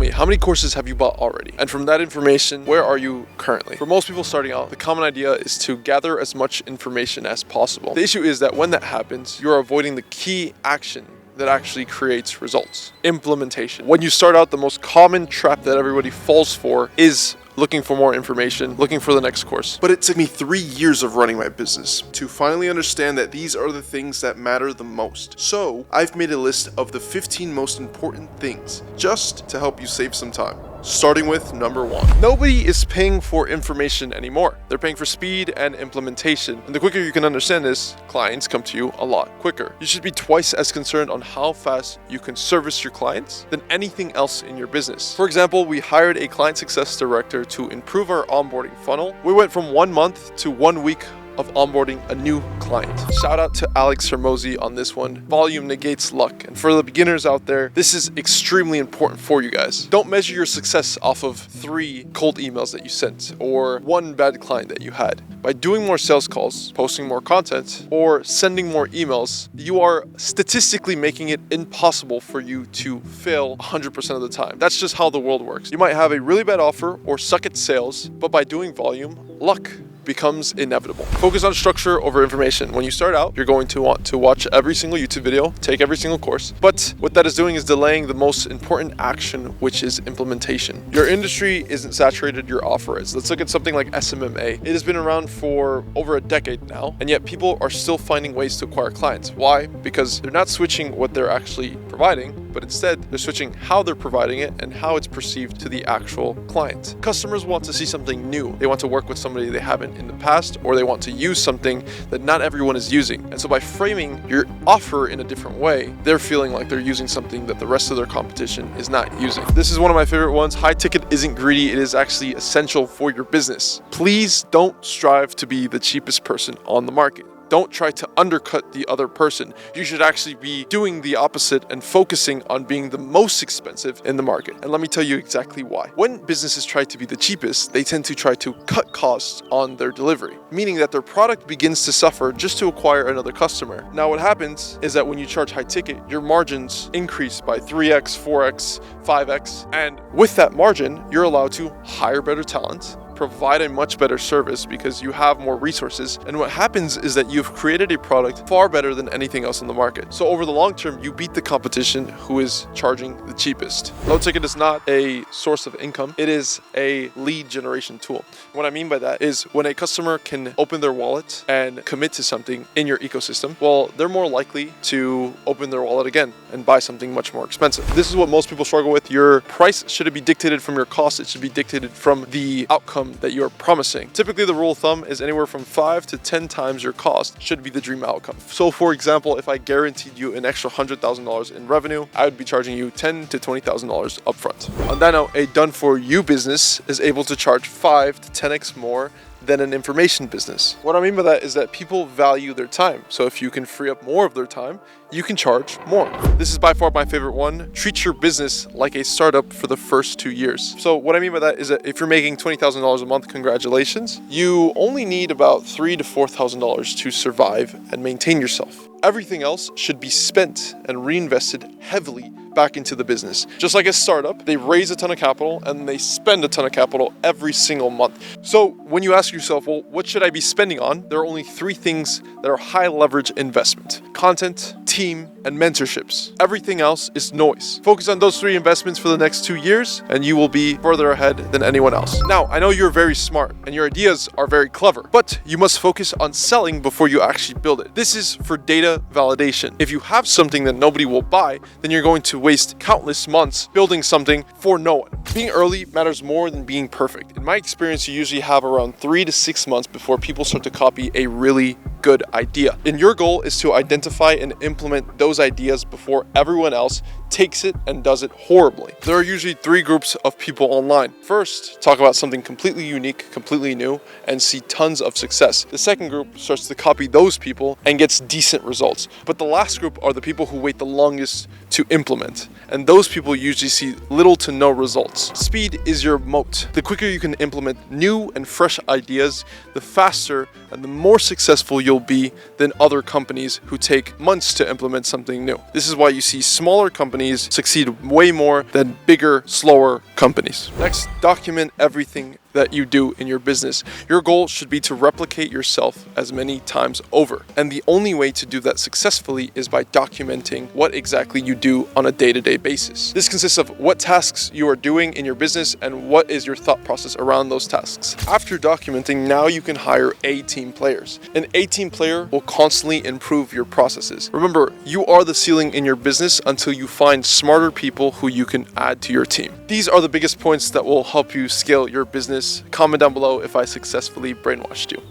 me, how many courses have you bought already? And from that information, where are you currently? For most people starting out, the common idea is to gather as much information as possible. The issue is that when that happens, you're avoiding the key action that actually creates results. Implementation. When you start out, the most common trap that everybody falls for is looking for more information, looking for the next course. But it took me 3 years of running my business to finally understand that these are the things that matter the most. So I've made a list of the 15 most important things just to help you save some time. Starting with number 1. Nobody is paying for information anymore. They're paying for speed and implementation. And the quicker you can understand this, clients come to you a lot quicker. You should be twice as concerned on how fast you can service your clients than anything else in your business. For example, we hired a client success director to improve our onboarding funnel. We went from 1 month to 1 week of onboarding a new client. Shout out to Alex Hermosi on this one. Volume negates luck. And for the beginners out there, this is extremely important for you guys. Don't measure your success off of 3 cold emails that you sent or 1 bad client that you had. By doing more sales calls, posting more content, or sending more emails, you are statistically making it impossible for you to fail 100% of the time. That's just how the world works. You might have a really bad offer or suck at sales, but by doing volume, luck becomes inevitable. Focus on structure over information. When you start out, you're going to want to watch every single YouTube video, take every single course, but what that is doing is delaying the most important action, which is implementation. Your industry isn't saturated, your offer is. Let's look at something like SMMA. It has been around for over a decade now, and yet people are still finding ways to acquire clients. Why? Because they're not switching what they're actually providing, but instead they're switching how they're providing it and how it's perceived to the actual client. Customers want to see something new. They want to work with somebody they haven't in the past, or they want to use something that not everyone is using. And so by framing your offer in a different way, they're feeling like they're using something that the rest of their competition is not using. This is one of my favorite ones. High ticket isn't greedy. It is actually essential for your business. Please don't strive to be the cheapest person on the market. Don't try to undercut the other person. You should actually be doing the opposite and focusing on being the most expensive in the market. And let me tell you exactly why. When businesses try to be the cheapest, they tend to try to cut costs on their delivery, meaning that their product begins to suffer just to acquire another customer. Now what happens is that when you charge high ticket, your margins increase by 3x, 4x, 5x. And with that margin, you're allowed to hire better talent, provide a much better service because you have more resources. And what happens is that you've created a product far better than anything else in the market. So over the long term, you beat the competition who is charging the cheapest. Low ticket is not a source of income. It is a lead generation tool. What I mean by that is when a customer can open their wallet and commit to something in your ecosystem, well, they're more likely to open their wallet again and buy something much more expensive. This is what most people struggle with. Your price shouldn't be dictated from your cost. It should be dictated from the outcome that you're promising. Typically, the rule of thumb is anywhere from 5 to 10 times your cost should be the dream outcome. So for example, if I guaranteed you an extra $100,000 in revenue, I would be charging you $10,000 to $20,000 upfront. On that note, a done-for-you business is able to charge 5 to 10x more than an information business. What I mean by that is that people value their time. So if you can free up more of their time, you can charge more. This is by far my favorite one. Treat your business like a startup for the first 2 years. So what I mean by that is that if you're making $20,000 a month, congratulations. You only need about $3,000 to $4,000 to survive and maintain yourself. Everything else should be spent and reinvested heavily back into the business. Just like a startup, they raise a ton of capital and they spend a ton of capital every single month. So when you ask yourself, well, what should I be spending on? There are only 3 things that are high leverage investment: content, team, and mentorships. Everything else is noise. Focus on those 3 investments for the next 2 years and you will be further ahead than anyone else. Now, I know you're very smart and your ideas are very clever, but you must focus on selling before you actually build it. This is for data validation. If you have something that nobody will buy, then you're going to waste countless months building something for no one. Being early matters more than being perfect. In my experience, you usually have around 3 to 6 months before people start to copy a really good idea. And your goal is to identify and implement those ideas before everyone else takes it and does it horribly. There are usually 3 groups of people online. First, talk about something completely unique, completely new, and see tons of success. The second group starts to copy those people and gets decent results. But the last group are the people who wait the longest to implement. implement, and those people usually see little to no results. Speed is your moat. The quicker you can implement new and fresh ideas, the faster and the more successful you'll be than other companies who take months to implement something new. This is why you see smaller companies succeed way more than bigger, slower companies. Next, document everything that you do in your business. Your goal should be to replicate yourself as many times over. And the only way to do that successfully is by documenting what exactly you do on a day-to-day basis. This consists of what tasks you are doing in your business and what is your thought process around those tasks. After documenting, now you can hire A-team players. An A-team player will constantly improve your processes. Remember, you are the ceiling in your business until you find smarter people who you can add to your team. These are the biggest points that will help you scale your business. Comment down below if I successfully brainwashed you.